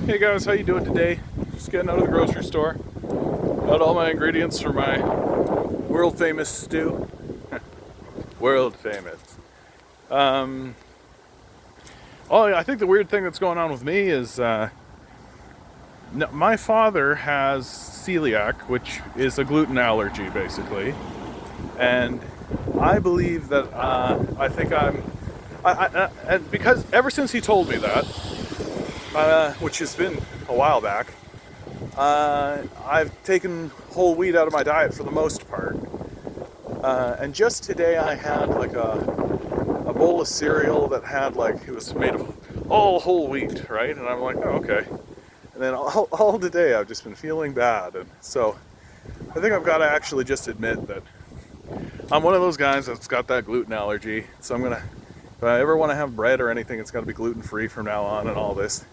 Hey guys, how you doing today? Just getting out of the grocery store. Got all my ingredients for my world famous stew. World famous. Um, I think the weird thing that's going on with me is no, my father has celiac, which is a gluten allergy basically, and I believe that I think and because ever since he told me that, which has been a while back. I've taken whole wheat out of my diet for the most part. And just today I had like a bowl of cereal that had like, it was made of all whole wheat, right? And I'm like, oh, okay. And then all today I've just been feeling bad. And so I think I've got to actually just admit that I'm one of those guys that's got that gluten allergy. So if I ever want to have bread or anything, it's got to be gluten free from now on and all this.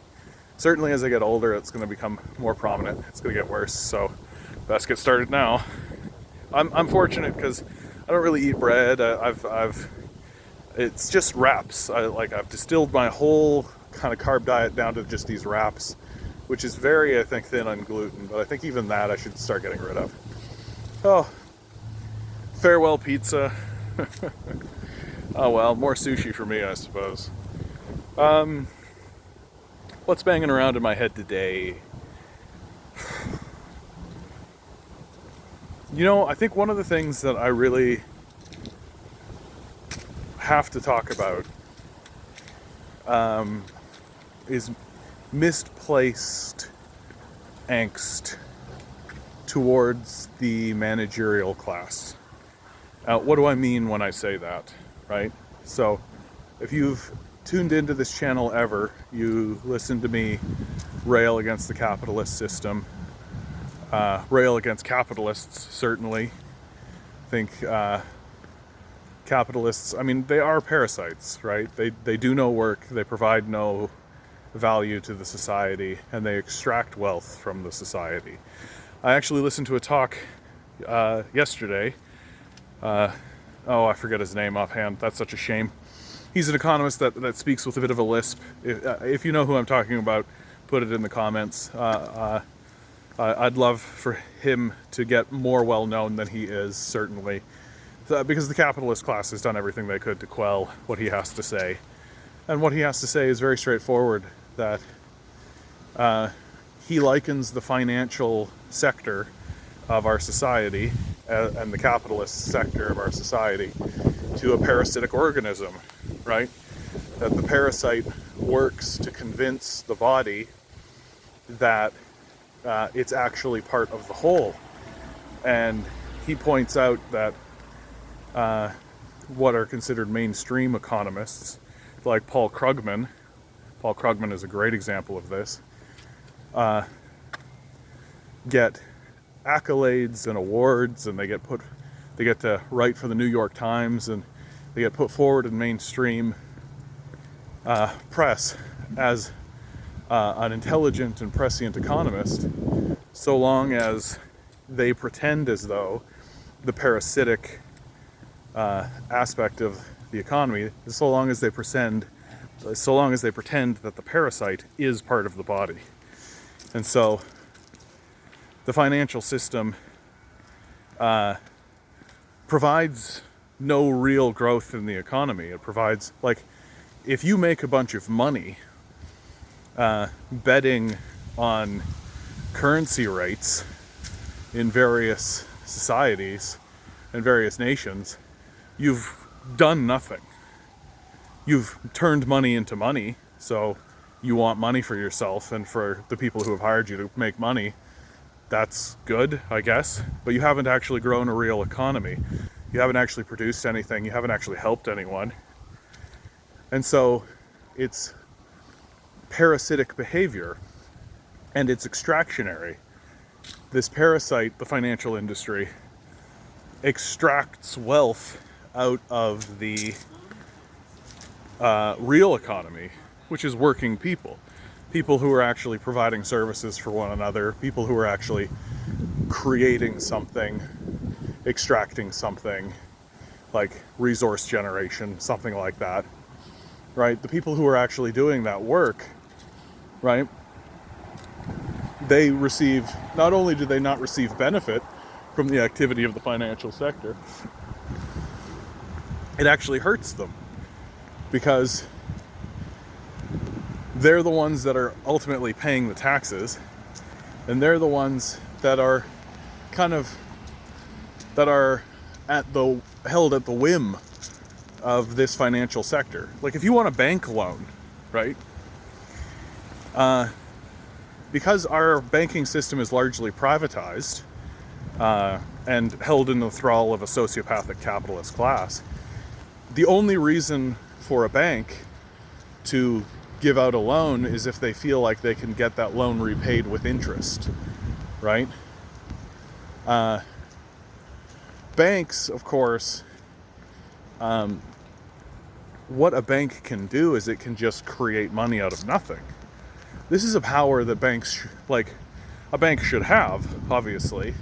Certainly as I get older, it's going to become more prominent. It's going to get worse, so best get started now. I'm fortunate because I don't really eat bread. It's just wraps. I've distilled my whole kind of carb diet down to just these wraps, which is very, I think, thin on gluten. But I think even that I should start getting rid of. Oh, farewell pizza. Oh well, more sushi for me, I suppose. What's banging around in my head today? I think one of the things that I really have to talk about is misplaced angst towards the managerial class. What do I mean when I say that, right? So, if you've tuned into this channel ever, you listen to me rail against the capitalist system, rail against capitalists, certainly. I think capitalists, I mean, they are parasites, right? They do no work, they provide no value to the society, and they extract wealth from the society. I actually listened to a talk yesterday. I forget his name offhand. That's such a shame. He's an economist that speaks with a bit of a lisp. If you know who I'm talking about, put it in the comments. I'd love for him to get more well known than he is, certainly. Because the capitalist class has done everything they could to quell what he has to say. And what he has to say is very straightforward, that he likens the financial sector of our society and the capitalist sector of our society to a parasitic organism, right? That the parasite works to convince the body that it's actually part of the whole. And he points out that what are considered mainstream economists, like Paul Krugman is a great example of this, get accolades and awards, and they get to write for the New York Times, and they get put forward in mainstream press as an intelligent and prescient economist, so long as they pretend as though the parasitic aspect of the economy, so long as they pretend that the parasite is part of the body. And so the financial system provides no real growth in the economy. It provides, like, if you make a bunch of money betting on currency rates in various societies and various nations, you've done nothing. You've turned money into money, so you want money for yourself and for the people who have hired you to make money. That's good, I guess, but you haven't actually grown a real economy. You haven't actually produced anything. You haven't actually helped anyone. And so it's parasitic behavior, and it's extractionary. This parasite, the financial industry, extracts wealth out of the real economy, which is working people. People who are actually providing services for one another, people who are actually creating something, extracting something, like resource generation, something like that, right? The people who are actually doing that work, right? not only do they not receive benefit from the activity of the financial sector, it actually hurts them, because they're the ones that are ultimately paying the taxes, and they're the ones that are held at the whim of this financial sector. Like, if you want a bank loan, right? Because our banking system is largely privatized and held in the thrall of a sociopathic capitalist class, the only reason for a bank to give out a loan is if they feel like they can get that loan repaid with interest, right? Banks, of course, what a bank can do is it can just create money out of nothing. This is a power that banks, a bank should have, obviously.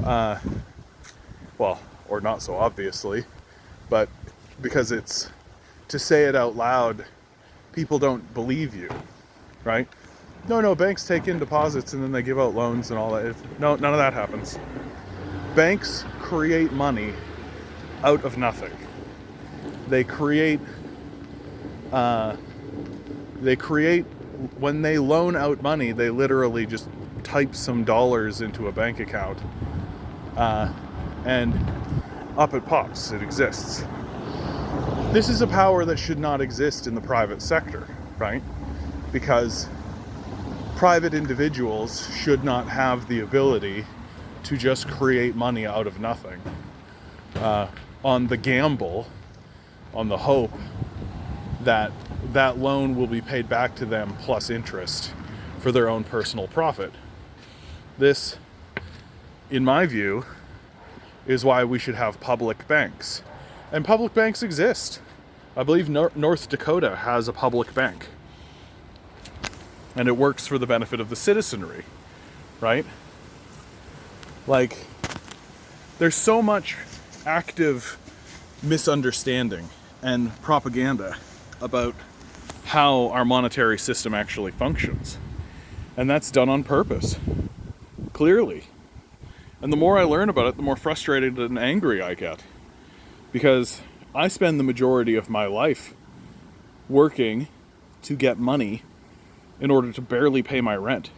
Well, or not so obviously, but because to say it out loud, people don't believe you, right? No, banks take in deposits and then they give out loans and all that. No, none of that happens. Banks create money out of nothing. They create, when they loan out money, they literally just type some dollars into a bank account, and up it pops, it exists. This is a power that should not exist in the private sector, right? Because private individuals should not have the ability to just create money out of nothing, on the gamble, on the hope that that loan will be paid back to them plus interest for their own personal profit. This, in my view, is why we should have public banks. And public banks exist. I believe North Dakota has a public bank. And it works for the benefit of the citizenry, right? Like, there's so much active misunderstanding and propaganda about how our monetary system actually functions. And that's done on purpose, clearly. And the more I learn about it, the more frustrated and angry I get. Because I spend the majority of my life working to get money in order to barely pay my rent,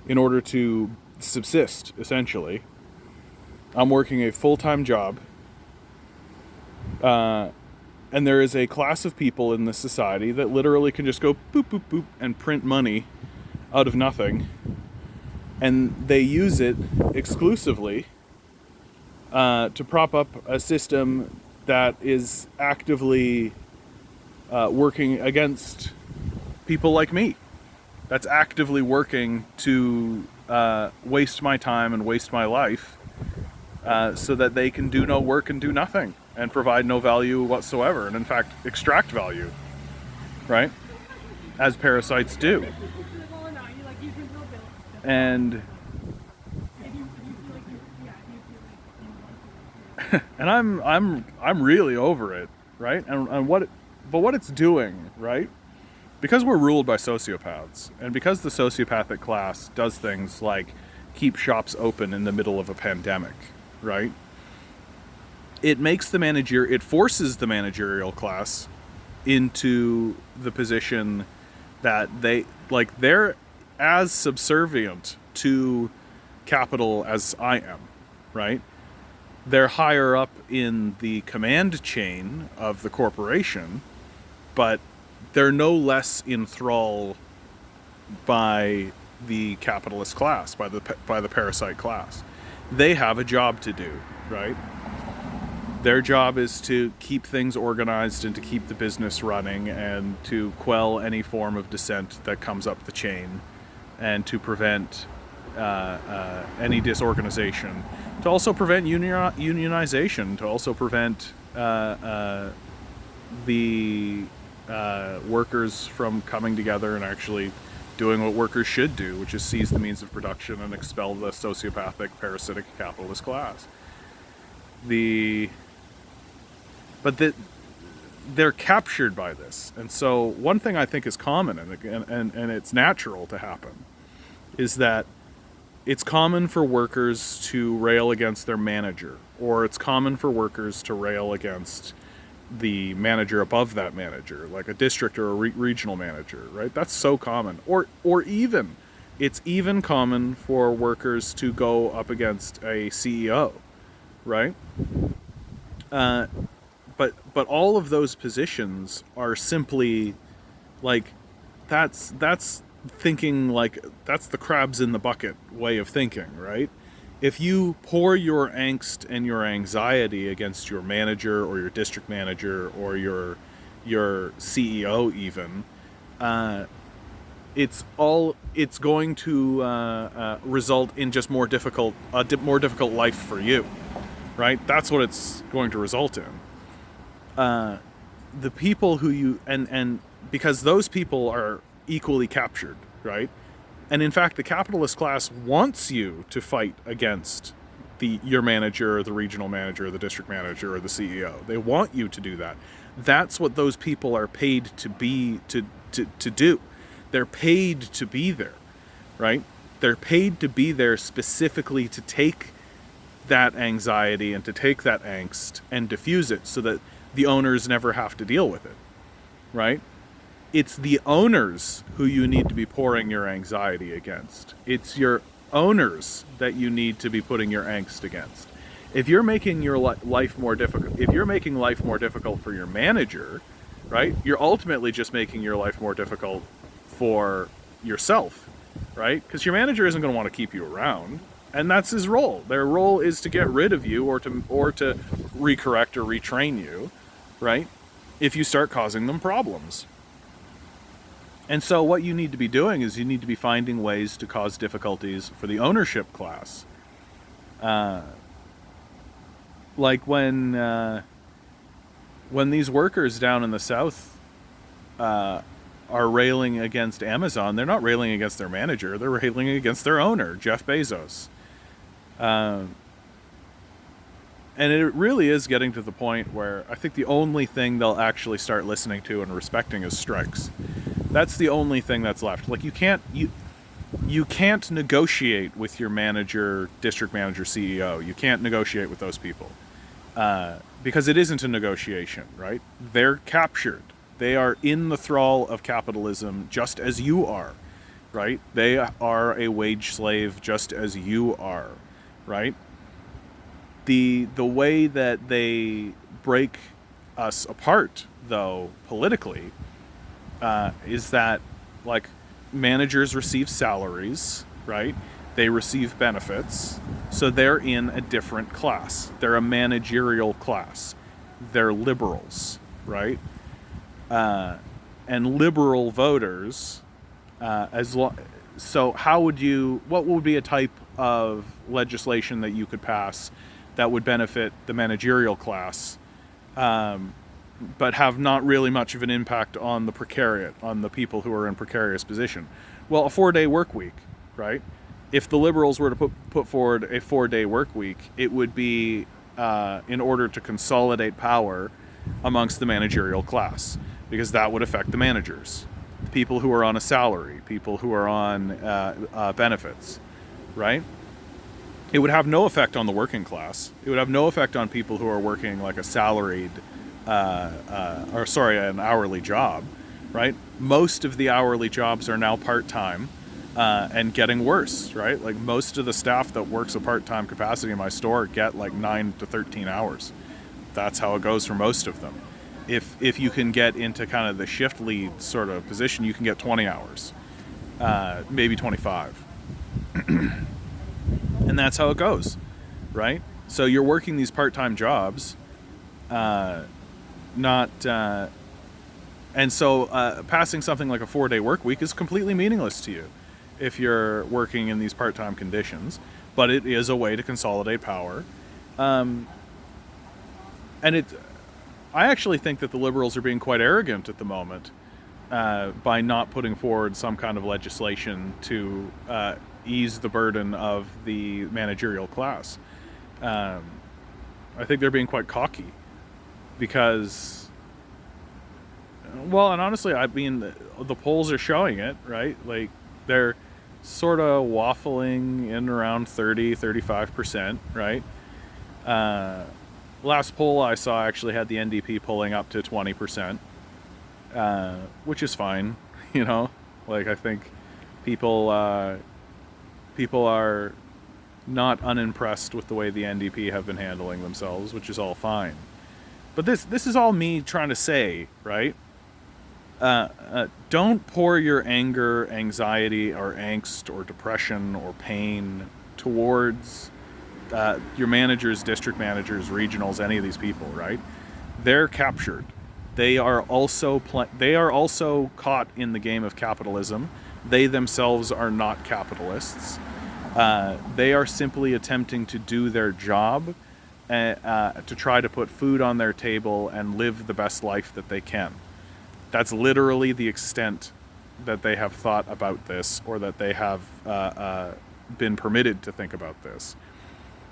in order to subsist, essentially. I'm working a full-time job, and there is a class of people in this society that literally can just go boop, boop, boop, and print money out of nothing, and they use it exclusively to prop up a system that is actively working against people like me. That's actively working to waste my time and waste my life, so that they can do no work and do nothing and provide no value whatsoever, and in fact extract value, right? As parasites do. And and I'm really over it, right? And what it's doing, right? Because we're ruled by sociopaths, and because the sociopathic class does things like keep shops open in the middle of a pandemic, right? It forces the managerial class into the position that they're as subservient to capital as I am, right? They're higher up in the command chain of the corporation, but they're no less in thrall by the capitalist class, by the parasite class. They have a job to do, right? Their job is to keep things organized and to keep the business running and to quell any form of dissent that comes up the chain, and to prevent any disorganization, to also prevent unionization, to also prevent the workers from coming together and actually doing what workers should do, which is seize the means of production and expel the sociopathic, parasitic capitalist class. They're captured by this. And so one thing I think is common and it's natural to happen is that it's common for workers to rail against their manager, or it's common for workers to rail against the manager above that manager, like a district or a regional manager, right? That's so common. Or even, it's even common for workers to go up against a CEO, right? Uh, but all of those positions are simply like that's thinking like that's the crabs in the bucket way of thinking, right? If you pour your angst and your anxiety against your manager or your district manager or your CEO even, uh, it's going to result in just more difficult life for you, right? That's what it's going to result in. The people who you and because those people are equally captured, right? And in fact, the capitalist class wants you to fight against your manager, or the regional manager, or the district manager, or the CEO. They want you to do that. That's what those people are paid to do. They're paid to be there, right? They're paid to be there specifically to take that anxiety and to take that angst and diffuse it so that the owners never have to deal with it, right? It's the owners who you need to be pouring your anxiety against. It's your owners that you need to be putting your angst against. If you're making your life more difficult, if you're making life more difficult for your manager, right, you're ultimately just making your life more difficult for yourself, right? Because your manager isn't going to want to keep you around, and that's his role. Their role is to get rid of you or to recorrect or retrain you, right? If you start causing them problems. And so what you need to be doing is you need to be finding ways to cause difficulties for the ownership class. Like when these workers down in the South are railing against Amazon, they're not railing against their manager, they're railing against their owner, Jeff Bezos. And it really is getting to the point where I think the only thing they'll actually start listening to and respecting is strikes. That's the only thing that's left. Like you can't negotiate with your manager, district manager, CEO. You can't negotiate with those people because it isn't a negotiation, right? They're captured. They are in the thrall of capitalism just as you are, right? They are a wage slave just as you are, right? The way that they break us apart, though, politically, is that, like, managers receive salaries, right? They receive benefits, so they're in a different class. They're a managerial class. They're liberals, right? And liberal voters, so what would be a type of legislation that you could pass that would benefit the managerial class, but have not really much of an impact on the precariat, on the people who are in precarious position? Well, a 4-day work week, right? If the liberals were to put forward a 4-day work week, it would be in order to consolidate power amongst the managerial class, because that would affect the managers, the people who are on a salary, people who are on benefits, right? It would have no effect on the working class. It would have no effect on people who are working like a salaried, an hourly job, right? Most of the hourly jobs are now part-time and getting worse, right? Like most of the staff that works a part-time capacity in my store get like 9 to 13 hours. That's how it goes for most of them. If you can get into kind of the shift lead sort of position, you can get 20 hours, maybe 25. And that's how it goes, right? So you're working these part-time jobs, and so passing something like a 4-day work week is completely meaningless to you if you're working in these part-time conditions, but it is a way to consolidate power. I actually think that the liberals are being quite arrogant at the moment by not putting forward some kind of legislation to ease the burden of the managerial class. I think they're being quite cocky because, well, and honestly, I mean, the polls are showing it, right? Like sort of waffling in around 30-35%, right? Last poll I saw actually had the NDP pulling up to 20%, which is fine, you know. Like, I think people are not unimpressed with the way the NDP have been handling themselves, which is all fine. But this is all me trying to say, right? Don't pour your anger, anxiety, or angst, or depression, or pain towards your managers, district managers, regionals, any of these people, right? They're captured. They are also caught in the game of capitalism. They themselves are not capitalists. They are simply attempting to do their job, to try to put food on their table and live the best life that they can. That's literally the extent that they have thought about this, or that they have been permitted to think about this.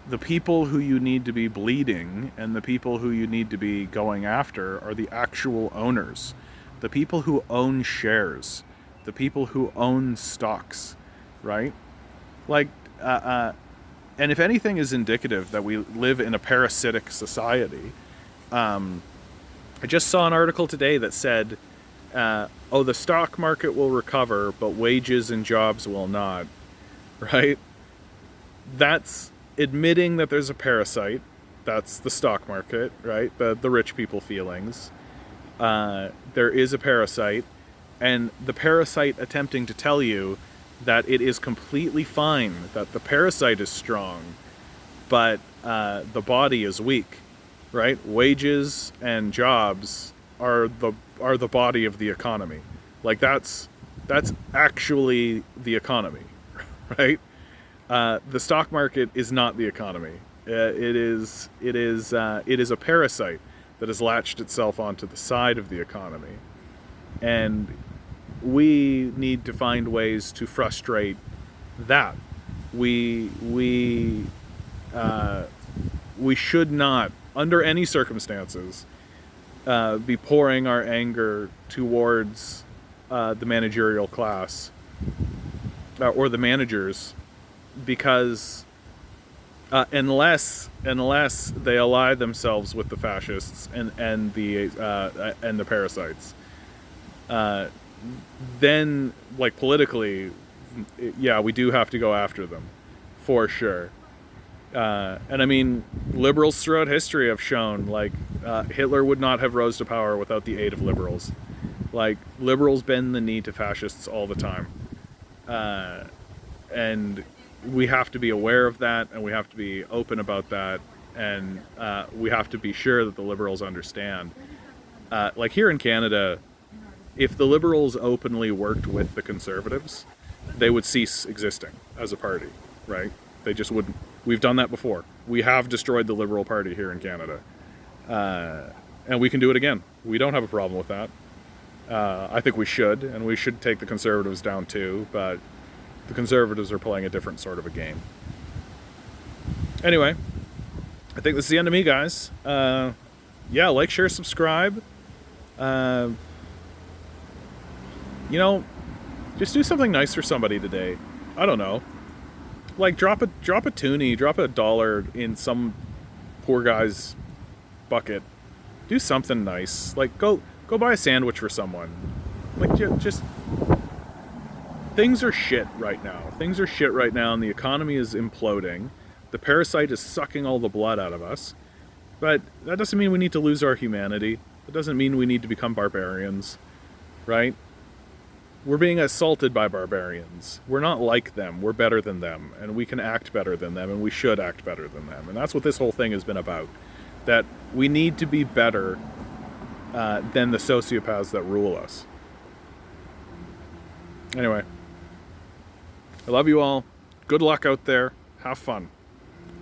The people who you need to be bleeding and the people who you need to be going after are the actual owners, the people who own shares, the people who own stocks, right? Like, and if anything is indicative that we live in a parasitic society, I just saw an article today that said, the stock market will recover, but wages and jobs will not, right? That's admitting that there's a parasite. That's the stock market, right? The rich people feelings. There is a parasite, and the parasite attempting to tell you that it is completely fine, that the parasite is strong, but the body is weak, right? Wages and jobs are the body of the economy. Like, that's actually the economy, right? The stock market is not the economy. It is a parasite that has latched itself onto the side of the economy, and we need to find ways to frustrate that. We should not, under any circumstances, be pouring our anger towards the managerial class or the managers, because unless they ally themselves with the fascists and the parasites, then, like, politically, yeah, we do have to go after them, for sure. And I mean, liberals throughout history have shown, like, Hitler would not have rose to power without the aid of liberals. Like, liberals bend the knee to fascists all the time. And we have to be aware of that, and we have to be open about that, and we have to be sure that the liberals understand. Like, here in Canada, if the liberals openly worked with the conservatives, they would cease existing as a party, right? They just wouldn't. We've done that before. We have destroyed the Liberal Party here in Canada. And we can do it again. We don't have a problem with that. I think we should, and we should take the Conservatives down too, but the Conservatives are playing a different sort of a game. Anyway, I think this is the end of me, guys. Yeah, like, share, subscribe. You know, just do something nice for somebody today. I don't know. Like, drop a toonie, drop $1 in some poor guy's bucket. Do something nice. Like, go buy a sandwich for someone. Like, just things are shit right now. Things are shit right now, and the economy is imploding. The parasite is sucking all the blood out of us. But that doesn't mean we need to lose our humanity. It doesn't mean we need to become barbarians, right? We're being assaulted by barbarians. We're not like them. We're better than them, and we can act better than them, and we should act better than them. And that's what this whole thing has been about. That we need to be better than the sociopaths that rule us. Anyway, I love you all. Good luck out there. Have fun.